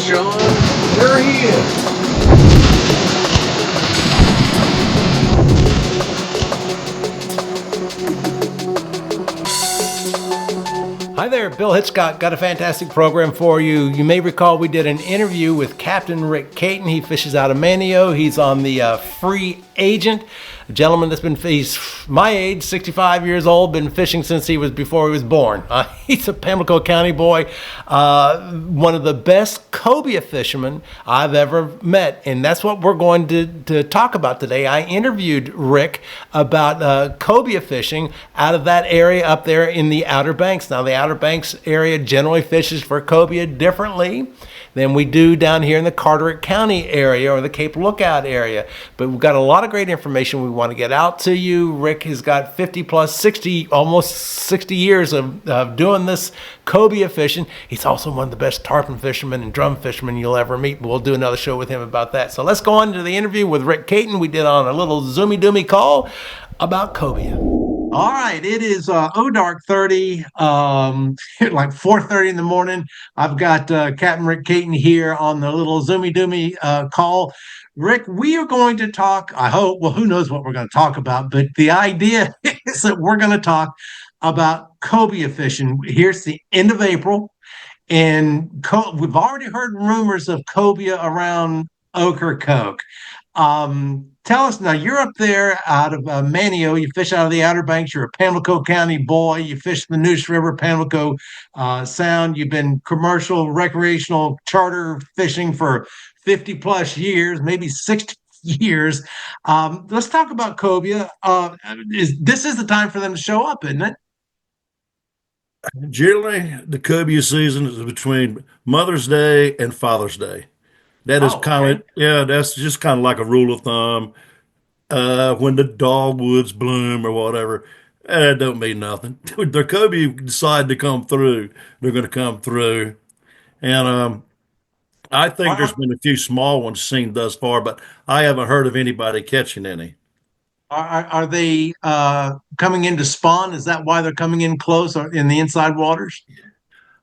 Sean. There he is. Hi there, Bill Hitchcock. Got a fantastic program for you. You may recall we did an interview with Captain Rick Caton. He fishes out of Manio. He's on the free agent. A gentleman he's my age, 65 years old, been fishing since before he was born. He's a Pamlico County boy, one of the best cobia fishermen I've ever met. And that's what we're going to talk about today. I interviewed Rick about cobia fishing out of that area up there in the Outer Banks. Now, the Outer Banks area generally fishes for cobia differently than we do down here in the Carteret County area or the Cape Lookout area. But we've got a lot of great information we want to get out to you. Rick has got 50 plus 60, almost 60 years of doing this cobia fishing. He's also one of the best tarpon fishermen and drum fishermen you'll ever meet. We'll do another show with him about that. So let's go on to the interview with Rick Caton. We did on a little zoomy doomy call about cobia. All right, it is dark 30, like 4:30 in the morning. I've got Captain Rick Caton here on the little zoomy doomy call. Rick, we are going to talk, I hope, well, who knows what we're going to talk about, but the idea is that we're going to talk about cobia fishing. Here's the end of April, and we've already heard rumors of cobia around Ocracoke. Tell us now, you're up there out of Manio, you fish out of the Outer Banks, you're a Pamlico County boy, you fish the Neuse River, Pamlico Sound, you've been commercial, recreational, charter fishing for 50 plus years, maybe 60 years. Let's talk about cobia. This is the time for them to show up, isn't it? Generally, the cobia season is between Mother's Day and Father's Day. That is kind of, yeah, that's just kind of like a rule of thumb. When the dogwoods bloom or whatever, that don't mean nothing. The cobia decide to come through, they're going to come through. And I think there's Are, been a few small ones seen thus far, but I haven't heard of anybody catching any. are they coming in to spawn? Is that why they're coming in close or in the inside waters?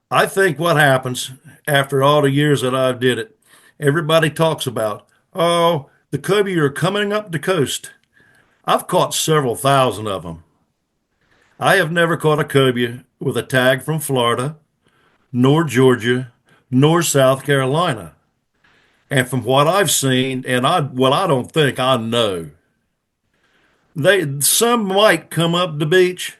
I think what happens after all the years that I've did it, everybody talks about, oh, the cobia are coming up the coast. I've caught several thousand of them. I have never caught a cobia with a tag from Florida, nor Georgia, nor South Carolina. And from what I've seen, I don't think I know. Some might come up the beach,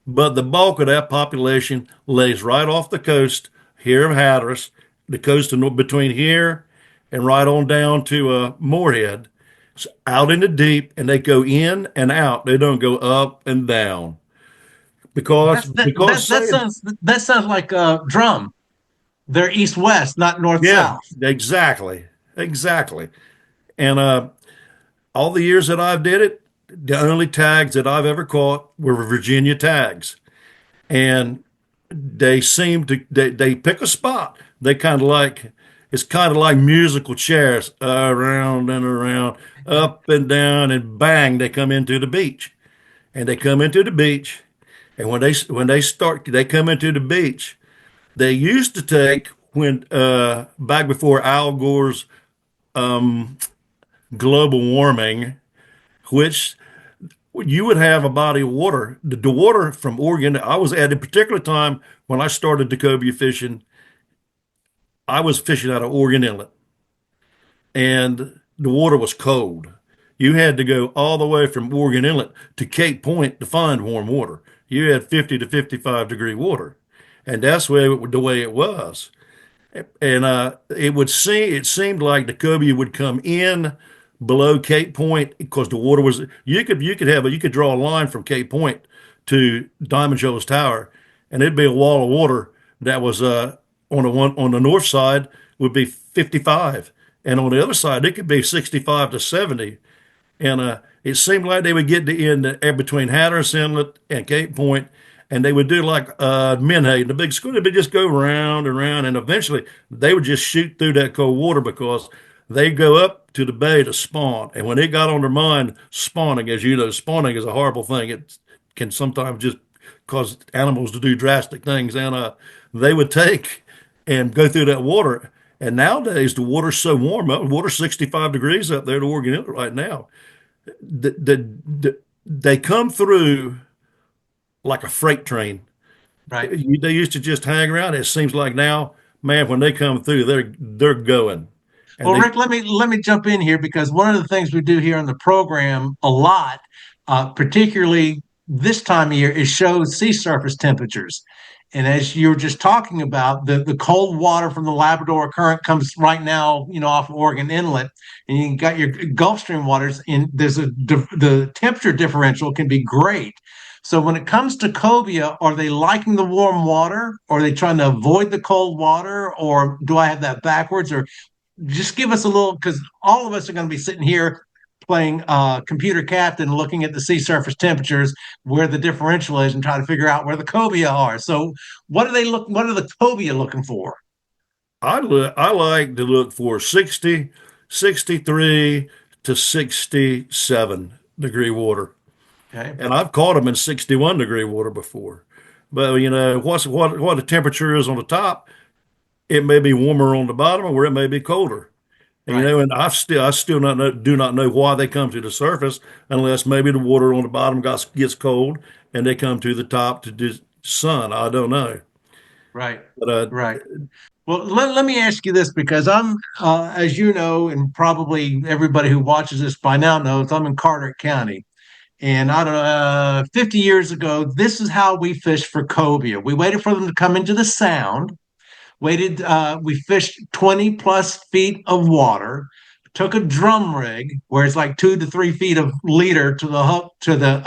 but the bulk of that population lays right off the coast here of Hatteras, the coast between here and right on down to Moorhead. It's out in the deep, and they go in and out. They don't go up and down That sounds like a drum. They're east west, not north yeah, south. exactly. And all the years that I've did it, the only tags that I've ever caught were Virginia tags, and they pick a spot. They kind of like it's kind of like musical chairs, around and around, up and down, and bang, they come into the beach, and they come into the beach, and they come into the beach. They used to take when back before Al Gore's global warming, which you would have a body of water. The water from Oregon, I was at a particular time when I started the cobia fishing, I was fishing out of Oregon Inlet, and the water was cold. You had to go all the way from Oregon Inlet to Cape Point to find warm water. You had 50 to 55-degree water, and that's the way it was. And it seemed like the cobia would come in below Cape Point because the water was you could draw a line from Cape Point to Diamond Joe's Tower, and it'd be a wall of water that was on the north side would be 55, and on the other side it could be 65 to 70. And it seemed like they would get to end between Hatteras Inlet and Cape Point, and they would do like Menhaden, the big school. They would just go round and round, and eventually they would just shoot through that cold water because they go up to the bay to spawn. And when it got on their mind, spawning, as you know, spawning is a horrible thing. It can sometimes just cause animals to do drastic things, and they would take and go through that water, And nowadays the water's so warm. The water's 65 degrees up there at Oregon Inlet right now. They come through like a freight train. Right. They used to just hang around. It seems like now, man, when they come through, they're going. And Well, they Rick, let me jump in here because one of the things we do here on the program a lot, particularly this time of year, is show sea surface temperatures. And as you were just talking about, the cold water from the Labrador Current comes right now, off of Oregon Inlet, and you got your Gulf Stream waters. And the temperature differential can be great. So when it comes to cobia, are they liking the warm water? Or are they trying to avoid the cold water? Or do I have that backwards? Or just give us a little, because all of us are going to be sitting here playing computer captain, looking at the sea surface temperatures, where the differential is, and trying to figure out where the cobia are. So, what do they look? What are the cobia looking for? I like to look for 60, 63 to 67 degree water. Okay, And I've caught them in 61 degree water before. But what the temperature is on the top, it may be warmer on the bottom or it may be colder. And right. and I still do not know why they come to the surface unless maybe the water on the bottom gets cold and they come to the top to the sun. I don't know. Right, But right. Well, let me ask you this because I'm, as you know, and probably everybody who watches this by now knows, I'm in Carteret County. And I don't know, 50 years ago, this is how we fished for cobia. We waited for them to come into the sound, we fished 20 plus feet of water, took a drum rig where it's like 2 to 3 feet of leader to the hook to the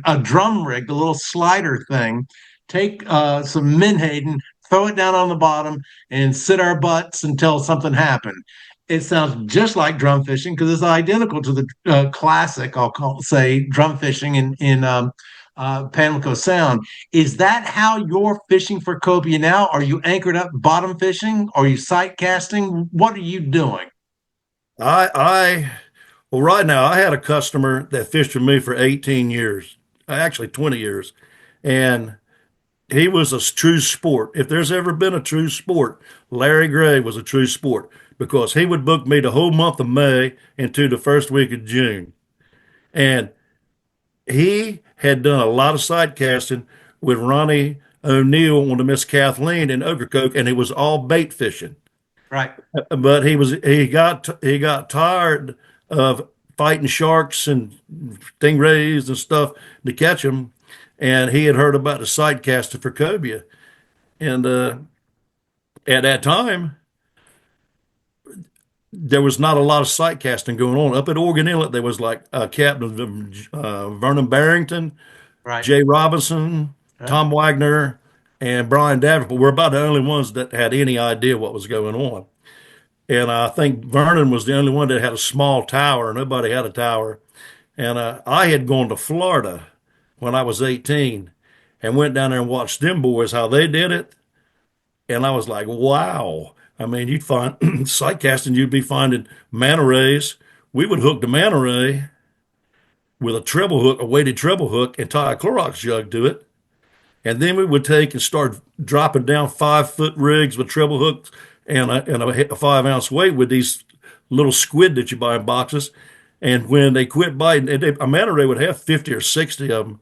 a drum rig, the little slider thing, take some menhaden, throw it down on the bottom, and sit our butts until something happened. It sounds just like drum fishing because it's identical to the classic, say, drum fishing in Pamlico Sound. Is that how you're fishing for cobia now? Are you anchored up bottom fishing? Are you sight casting? What are you doing? I well, right now I had a customer that fished with me for 18 years, actually 20 years, and he was a true sport. If there's ever been a true sport, Larry Gray was a true sport because he would book me the whole month of May into the first week of June. And he had done a lot of sight casting with Ronnie O'Neill on the Miss Kathleen in Ocracoke, and it was all bait fishing. Right. But he got tired of fighting sharks and stingrays and stuff to catch them, and he had heard about the sight casting for cobia. And at that time, there was not a lot of sight casting going on. Up at Oregon Inlet, there was like Captain Vernon Barrington, Right. Jay Robinson, Yeah. Tom Wagner, and Brian Davenport were about the only ones that had any idea what was going on. And I think Vernon was the only one that had a small tower. Nobody had a tower. And I had gone to Florida when I was 18 and went down there and watched them boys how they did it. And I was like, wow. I mean, you'd find sight casting, you'd be finding manta rays. We would hook the manta ray with a treble hook, a weighted treble hook, and tie a Clorox jug to it. And then we would take and start dropping down 5 foot rigs with treble hooks and a 5 ounce weight with these little squid that you buy in boxes. And when they quit biting, a manta ray would have 50 or 60 of them.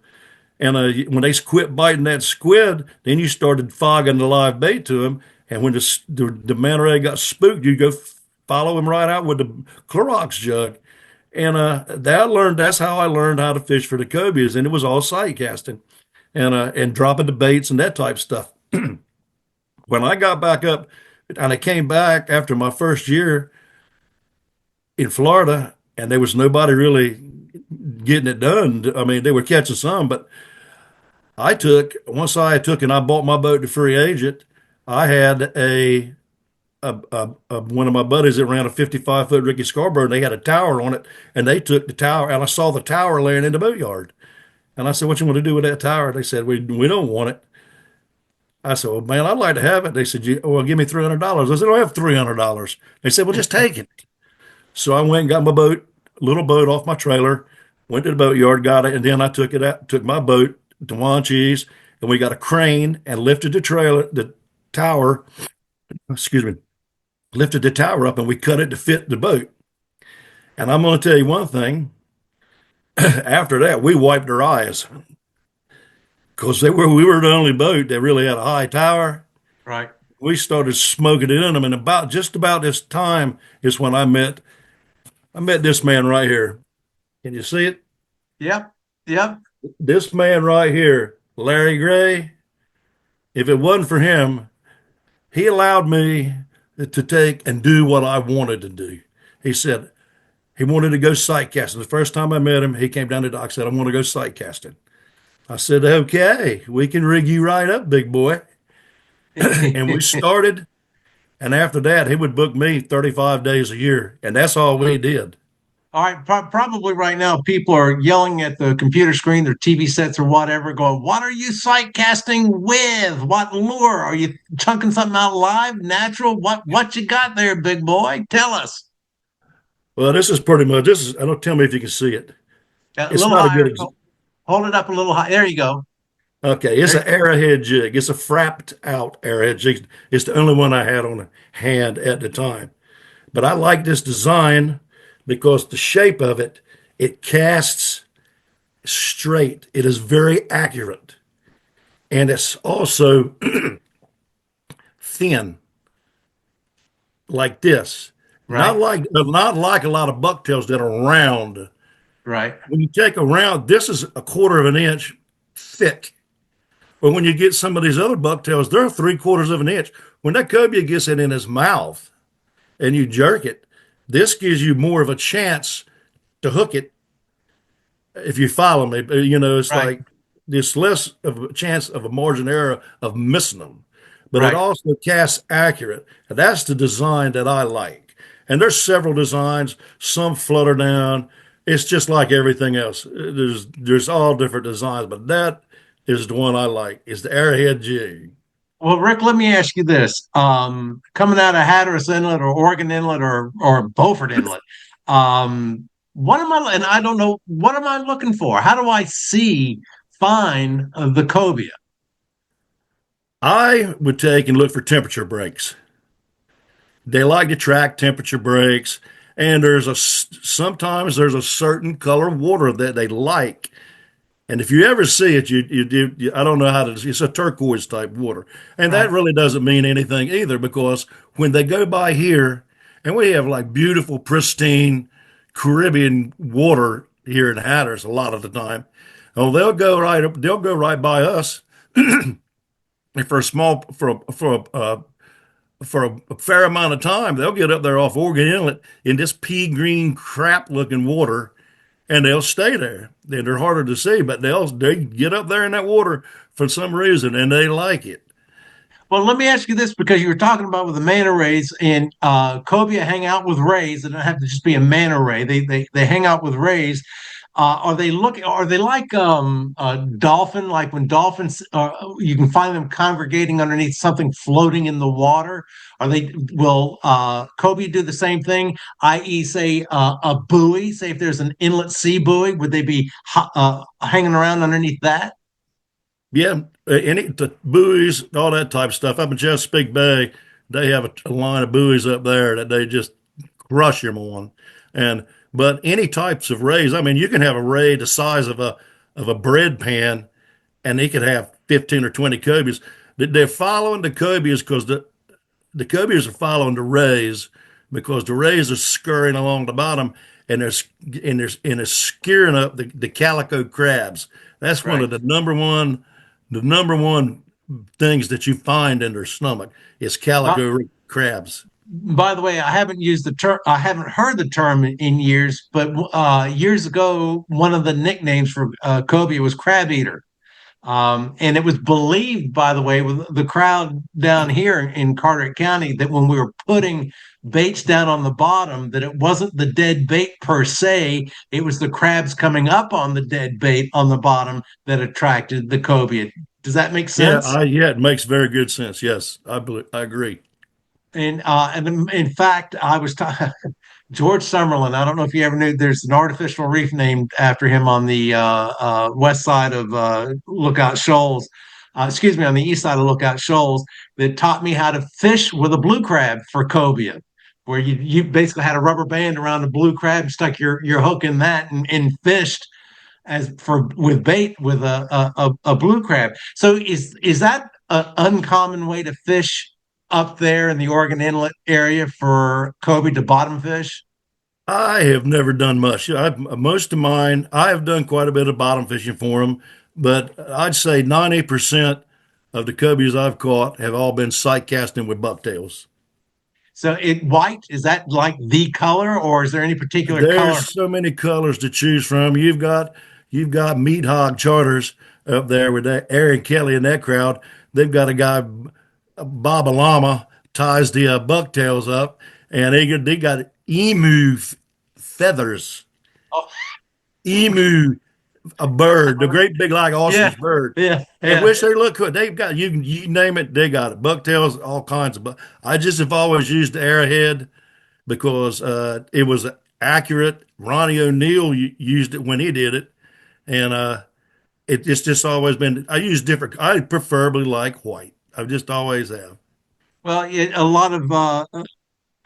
And when they quit biting that squid, then you started fogging the live bait to them. And when the manta ray got spooked, you go follow him right out with the Clorox jug. And that's how I learned how to fish for the cobias. And it was all sight casting and dropping the baits and that type stuff. When I got back up and I came back after my first year in Florida, and there was nobody really getting it done. I mean, they were catching some, but once I took and I bought my boat to free agent, I had one of my buddies that ran a 55 foot Ricky Scarborough, and they had a tower on it, and they took the tower, and I saw the tower laying in the boatyard. And I said, "What you want to do with that tower?" They said, "We don't want it." I said, "Well, man, I'd like to have it." They said, "Well, give me $300." I said, "I don't have $300." They said, "Well, just take it." So I went and got my boat, little boat off my trailer, went to the boatyard, got it, and then I took my boat to Wanchese, and we got a crane and lifted the tower, excuse me, lifted the tower up, and we cut it to fit the boat. And I'm going to tell you one thing. After that, we wiped our eyes because we were the only boat that really had a high tower. Right. We started smoking it in them, and just about this time is when I met this man right here. Can you see it? Yep. Yep. This man right here, Larry Gray. If it wasn't for him, he allowed me to take and do what I wanted to do. He said he wanted to go sight casting. The first time I met him, he came down to the dock and said, I want to go sight casting. I said, okay, we can rig you right up, big boy. And we started. And after that, he would book me 35 days a year. And that's all we did. All right, probably right now people are yelling at the computer screen, their TV sets or whatever, going, "What are you sight casting with? What lure? Are you chunking something out live, natural? What you got there, big boy? Tell us." Well, this is pretty much, I don't tell me if you can see it. A It's little not a higher. good, Hold it up a little high. There you go. okay, it's an arrowhead jig. It's a frapped out arrowhead jig. It's the only one I had on hand at the time. But I like this design because the shape of it, it casts straight. It is very accurate. And it's also thin, like this. Right. Not like a lot of bucktails that are round. Right. When you take a round, this is a quarter of an inch thick. But when you get some of these other bucktails, they're 3/4 of an inch. When that cobia gets it in his mouth and you jerk it, this gives you more of a chance to hook it. If you follow me, it's Right. like there's less of a chance of a margin error of missing them, but it Right. also casts accurate. And that's the design that I like. And there's several designs. Some flutter down. It's just like everything else. There's all different designs, but that is the one I like. Is the Airhead jig. Well, Rick, let me ask you this. Coming out of Hatteras Inlet or Oregon Inlet or Beaufort Inlet, what am I, and I don't know, what am I looking for? How do I find the cobia? I would take and look for temperature breaks. They like to track temperature breaks, and sometimes there's a certain color of water that they like. And if you ever see it, I don't know how to. It's a turquoise type water, and that Right. really doesn't mean anything either because when they go by here, and we have like beautiful, pristine Caribbean water here in Hatteras a lot of the time. Oh, they'll go right up. They'll go right by us, and for a fair amount of time, they'll get up there off Oregon Inlet in this pea green crap looking water, and they'll stay there. They're harder to see, but they get up there in that water for some reason, and they like it. Well, let me ask you this because you were talking about with the manta rays and cobia hang out with rays. They don't have to just be a manta ray. They hang out with rays. Are they looking? Are they like dolphin? Like when dolphins, you can find them congregating underneath something floating in the water. Are they? Will cobia do the same thing? I.e., say a buoy. Say if there's an inlet sea buoy, would they be hanging around underneath that? Yeah, the buoys, all that type of stuff. Up in Chesapeake Bay, they have a line of buoys up there that they just crush them on. And but any types of rays, I mean, you can have a ray the size of a bread pan, and they could have 15 or 20 cobias. They're following the cobias because the cobias are following the rays because the rays are scurrying along the bottom and they're scaring up the calico crabs. That's one Right. of the number one things that you find in their stomach is calico crabs. By the way, I haven't used the term. I haven't heard the term in years, but years ago, one of the nicknames for cobia was crab eater. And it was believed, by the way, with the crowd down here in Carteret County, that when we were putting baits down on the bottom, that it wasn't the dead bait per se, it was the crabs coming up on the dead bait on the bottom that attracted the cobia. Does that make Yeah, sense? it makes very good sense. Yes, I agree. And in fact, I was talking George Summerlin. I don't know if you ever knew. There's an artificial reef named after him on the west side of Lookout Shoals. on the east side of Lookout Shoals, that taught me how to fish with a blue crab for cobia, where you basically had a rubber band around the blue crab and stuck your hook in that and fished as for with bait with a blue crab. So is that an uncommon way to fish up there in the Oregon Inlet area for cobia to bottom fish? I have never done much. Most of mine, I have done quite a bit of bottom fishing for them, but I'd say 90% of the cobias I've caught have all been sight casting with bucktails. So white, is that like the color, or is there any particular color? There's so many colors to choose from. You've got meat hog charters up there with that Aaron Kelly and that crowd. They've got a guy, Bob Alama, ties the bucktails up, and they got emu feathers. Oh, Emu, a bird, the great big like yeah, ostrich bird. yeah, And yeah. which they look good. They've got you name it, they got it. Bucktails, all kinds of. I just have always used the arrowhead because it was accurate. Ronnie O'Neill used it when he did it, and it's just always been. I use different. I preferably like white. I just always have. Well, a lot of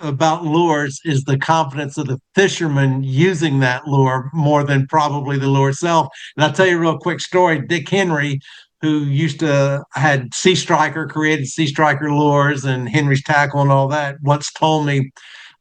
about lures is the confidence of the fisherman using that lure more than probably the lure itself. And I'll tell you a real quick story. Dick Henry, who used to had Sea Striker, created Sea Striker lures and Henry's Tackle and all that, once told me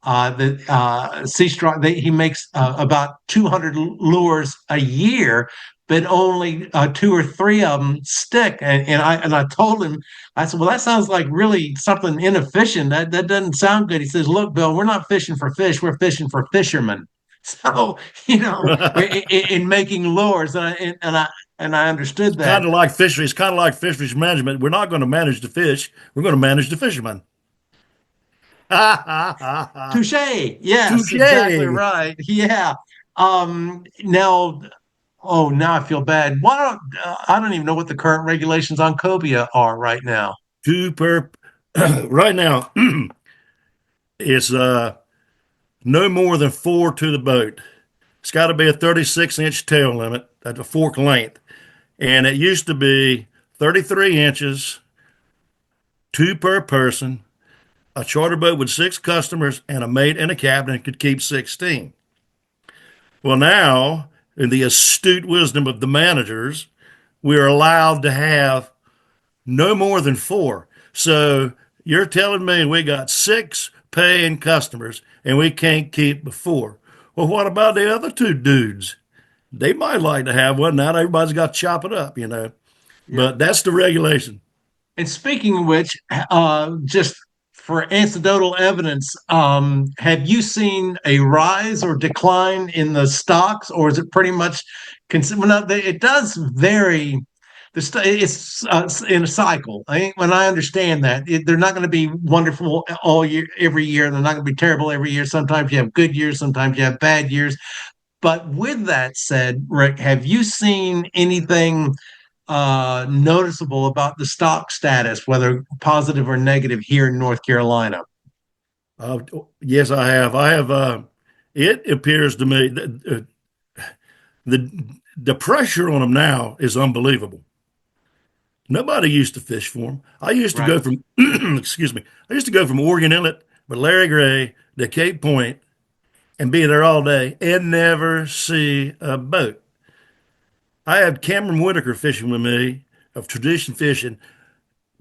that Sea Striker he makes about 200 lures a year, but only two or three of them stick. And I told him, I said, well, that sounds like really something inefficient. That doesn't sound good. He says, look, Bill, we're not fishing for fish. We're fishing for fishermen. So, in making lures, and I understood that. Kind of like fisheries. It's kind of like fisheries management. We're not going to manage the fish. We're going to manage the fishermen. Touche. Yes, exactly Touche. right. Yeah. Now, oh, now I feel bad. Why don't I don't even know what the current regulations on cobia are right now. Two per. Right now, it's no more than four to the boat. It's got to be a 36-inch tail limit at the fork length. And it used to be 33 inches, two per person. A charter boat with six customers and a mate and a captain could keep 16. Well, now, in the astute wisdom of the managers, we're allowed to have no more than four. So you're telling me we got six paying customers and we can't keep the four. Well, what about the other two dudes? They might like to have one. Not everybody's got to chop it up. Yeah. But that's the regulation. And speaking of which, just for anecdotal evidence, have you seen a rise or decline in the stocks, or is it pretty much? Well, no, it does vary. It's in a cycle. When I understand that they're not going to be wonderful all year, every year. They're not going to be terrible every year. Sometimes you have good years. Sometimes you have bad years. But with that said, Rick, have you seen anything noticeable about the stock status, whether positive or negative, here in North Carolina? Uh, yes, I have. I have. It appears to me that the pressure on them now is unbelievable. Nobody used to fish for them. I used to Right. go from, excuse me, I used to go from Oregon Inlet with Larry Gray to Cape Point and be there all day and never see a boat. I had Cameron Whitaker fishing with me of Tradition Fishing.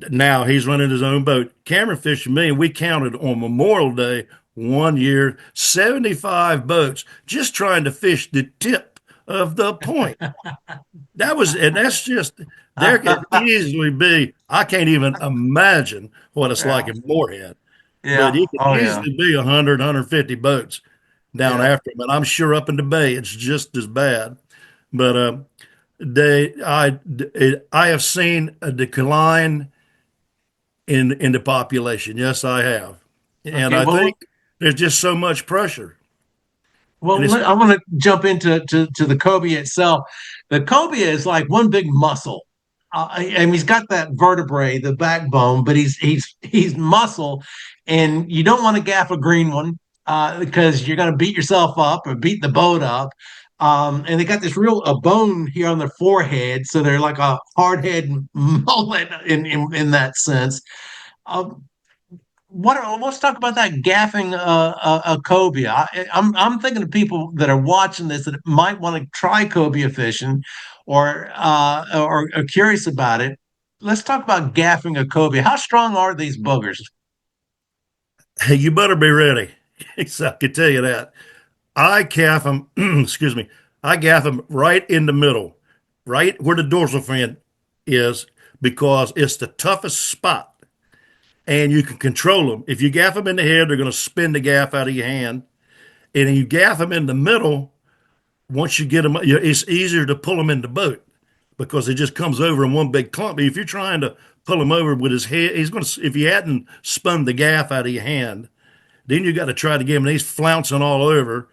Now he's running his own boat. Cameron fished with me, and we counted on Memorial Day one year 75 boats just trying to fish the tip of the point. And that's just, there could easily be, I can't even imagine what it's like Yeah. in Moorhead, but Yeah. it could Oh, yeah. easily be 100, 150 boats down Yeah. after them. And I'm sure up in the bay, it's just as bad. But I have seen a decline in the population. Yes, I have. And Okay. I Well, think there's just so much pressure. And it's, I want to jump into to the cobia itself. The cobia is like one big muscle. And he's got that vertebrae, the backbone, but he's muscle, and you don't want to gaff a green one because you're going to beat yourself up or beat the boat up. And they got this real a bone here on their forehead, so they're like a hard head mullet in that sense. Um, let's talk about that gaffing a cobia. I'm thinking of people that are watching this that might want to try cobia fishing, or are curious about it. Let's talk about gaffing a cobia. How strong are these boogers? Hey, you better be ready. So I can tell you that. I gaff them, excuse me, I gaff them right in the middle, right where the dorsal fin is, because it's the toughest spot and you can control them. If you gaff them in the head, they're going to spin the gaff out of your hand. And if you gaff them in the middle, once you get them, it's easier to pull them in the boat because it just comes over in one big clump. If you're trying to pull him over with his head, he's going to, if you hadn't spun the gaff out of your hand, then you got to try to get him, and he's flouncing all over.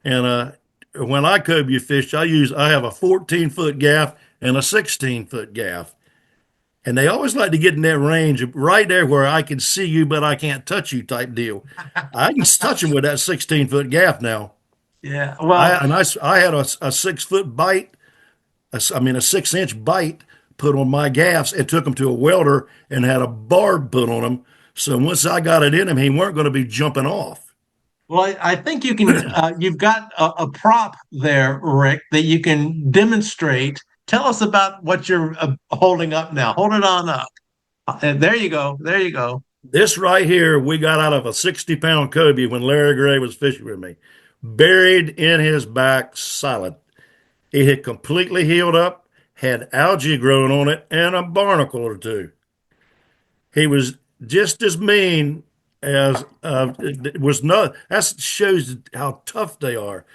And when I cobia fish, I have a 14-foot gaff and a 16-foot gaff. And they always like to get in that range right there where I can see you, but I can't touch you type deal. I can touch them with that 16-foot gaff now. Yeah, well, I had a 6-foot bite, I mean a 6-inch bite put on my gaffs and took them to a welder and had a barb put on them. So once I got it in him, he weren't going to be jumping off. well, I think you can. You've got a prop there, Rick, that you can demonstrate. Tell us about what you're holding up now. Hold it on up. There you go. There you go. This right here, we got out of a 60-pound cobia when Larry Gray was fishing with me, buried in his back, solid. It had completely healed up, had algae growing on it, and a barnacle or two. He was just as mean as it was not. That shows how tough they are.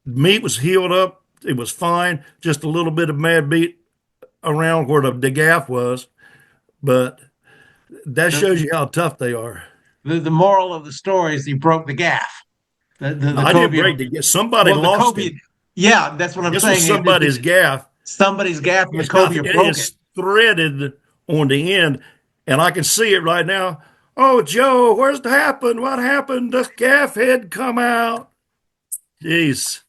Meat was healed up. It was fine. Just a little bit of mad beat around where the gaff was, but that The, shows you how tough they are. the moral of the story is he broke the gaff. The I didn't cobia. break the. Somebody Well, the lost cobia. him. Yeah, that's what I'm This was saying. somebody's gaff. Somebody's gaff and the It's got cobia broke it. it's threaded on the end, and I can see it right now. Oh, Joe, where's it happened? What happened? The gaff head come out. Jeez.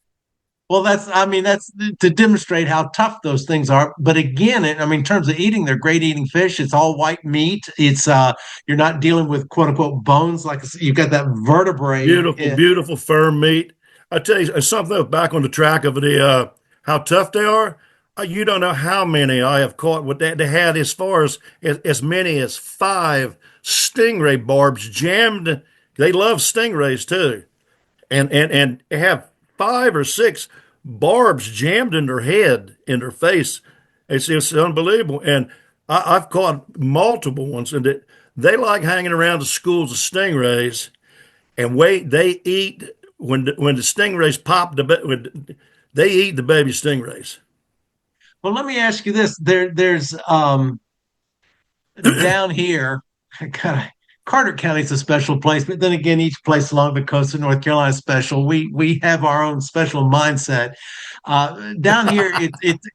Well, that's to demonstrate how tough those things are. But again, in terms of eating, they're great eating fish. It's all white meat. It's you're not dealing with quote unquote bones. Like you've got that vertebrae. Beautiful, beautiful firm meat. I tell you something back on the track of the how tough they are. You don't know how many I have caught with that. They had as far as many as 5 stingray barbs jammed. They love stingrays too, and have 5 or 6 barbs jammed in their head, in their face. It's unbelievable. And I've caught multiple ones, and they like hanging around the schools of stingrays and wait. They eat when the stingrays pop. They eat the baby stingrays. Well, let me ask you this: there's down here, kind of Carter County's a special place, but then again, each place along the coast of North Carolina is special. We have our own special mindset. Down here,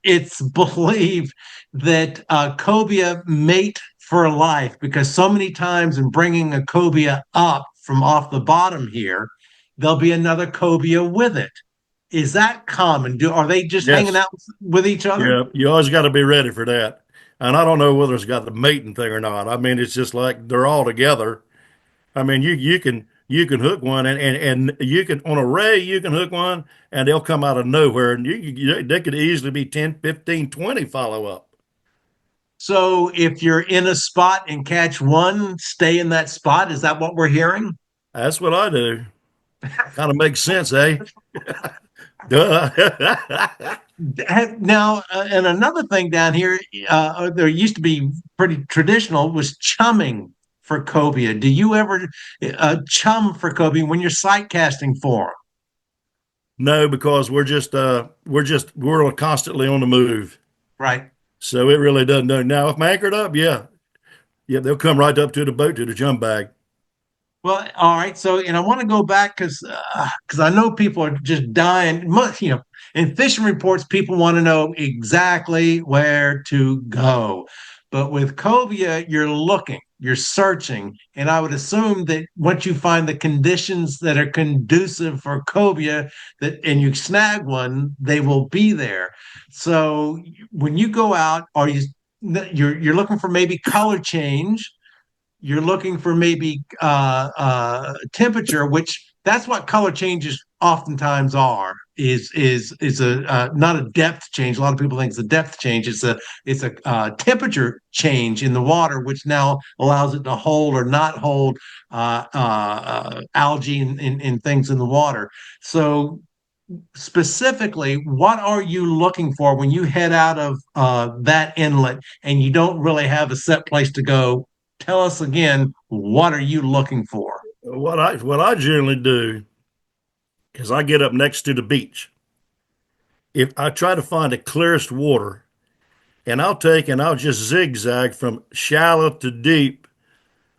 it's believed that cobia mate for life because so many times in bringing a cobia up from off the bottom here, there'll be another cobia with it. Is that common? Are they just hanging Yes. out with each other? Yeah, you always got to be ready for that. And I don't know whether it's got the mating thing or not. I mean, it's just like they're all together. I mean, you can hook one and you can on a ray you can hook one and they'll come out of nowhere and they could easily be 10, 15, 20 follow up. So if you're in a spot and catch one, stay in that spot. Is that what we're hearing? That's what I do. Kind of makes sense, eh? Duh. Now, and another thing down here, there used to be pretty traditional was chumming for cobia. Do you ever chum for cobia when you're sight casting for them? No, because we're constantly on the move. Right. So it really doesn't know. Now, if I'm anchored up, yeah. Yeah, they'll come right up to the boat to the jump bag. Well, all right. So, and I want to go back because I know people are just dying. In fishing reports, people want to know exactly where to go. But with cobia, you're looking. you're searching. And I would assume that once you find the conditions that are conducive for cobia, that and you snag one, they will be there. So when you go out, you're looking for maybe color change, you're looking for maybe temperature, which that's what color changes oftentimes are. Is a not a depth change. A lot of people think it's a depth change. It's a temperature change in the water, which now allows it to hold or not hold algae and things in the water. So specifically, what are you looking for when you head out of that inlet and you don't really have a set place to go? Tell us again, what are you looking for? What I generally do is I get up next to the beach. If I try to find the clearest water, and I'll just zigzag from shallow to deep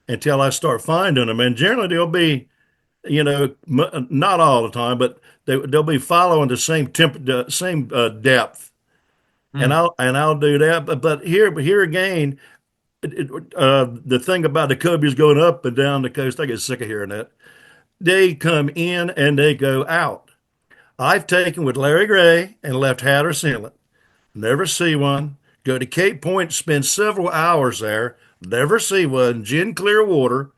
until I start finding them. And generally they'll be, not all the time, but they'll be following the same depth. And Hmm. I'll do that. But here again, the thing about the cobias going up and down the coast, I get sick of hearing that. They come in and they go out. I've taken with Larry Gray and left Hatteras Inlet. Never see one. Go to Cape Point, spend several hours there. Never see one. Gin clear water.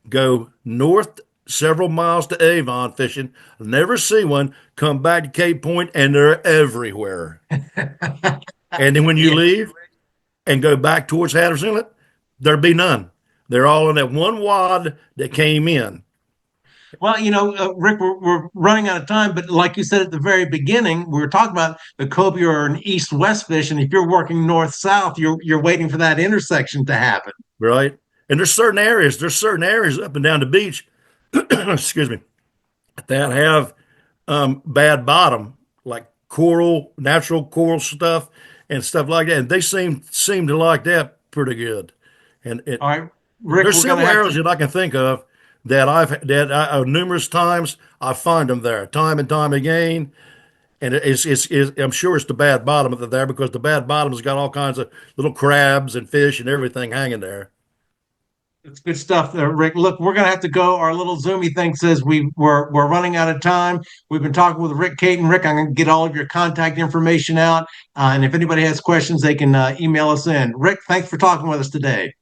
Go north several miles to Avon fishing. Never see one. Come back to Cape Point and they're everywhere. And then when you Yeah. leave and go back towards Hatteras Inlet, there be none. They're all in that one wad that came in. Well, Rick, we're running out of time, but like you said at the very beginning, we were talking about the cobia or an east-west fish, and if you're working north-south, you're waiting for that intersection to happen. Right? And there's certain areas up and down the beach, excuse me, that have bad bottom, like coral, natural coral stuff, and stuff like that. And they seem to like that pretty good. And All right, Rick, there's we're going to several have areas to. that I can think of numerous times I find them there, time and time again. And I'm sure it's the bad bottom of it there because the bad bottom's got all kinds of little crabs and fish and everything hanging there. It's good stuff there, Rick. Look, we're gonna have to go. Our little Zoomy thing says we're running out of time. We've been talking with Rick Caton. Rick, I'm gonna get all of your contact information out, and if anybody has questions, they can email us in. Rick, thanks for talking with us today.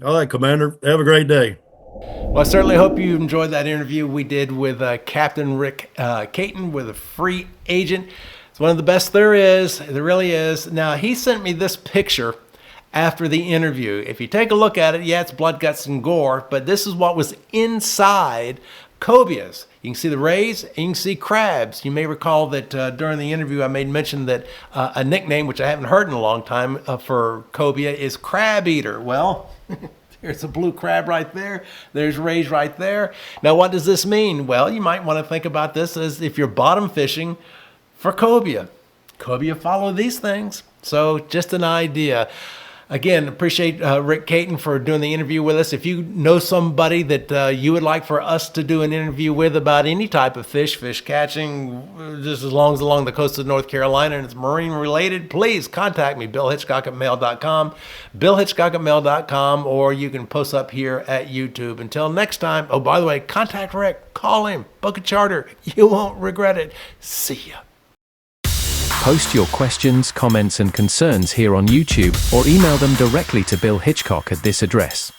All right, Commander. Have a great day. Well, I certainly hope you enjoyed that interview we did with Captain Rick Caton with a free agent. It's one of the best there is. There really is. Now, he sent me this picture after the interview. If you take a look at it, yeah, it's blood, guts, and gore, but this is what was inside cobias. You can see the rays and you can see crabs. You may recall that during the interview I made mention that a nickname, which I haven't heard in a long time for cobia, is crab eater. Well, there's a blue crab right there. There's rays right there. Now, what does this mean? Well, you might want to think about this as if you're bottom fishing for cobia. Cobia follow these things. So just an idea. Again, appreciate Rick Caton for doing the interview with us. If you know somebody that you would like for us to do an interview with about any type of fish catching, just as long as along the coast of North Carolina and it's marine related, please contact me, BillHitchcock@mail.com, BillHitchcock@mail.com, or you can post up here at YouTube. Until next time, oh, by the way, contact Rick, call him, book a charter. You won't regret it. See ya. Post your questions, comments, and concerns here on YouTube or email them directly to Bill Hitchcock at this address.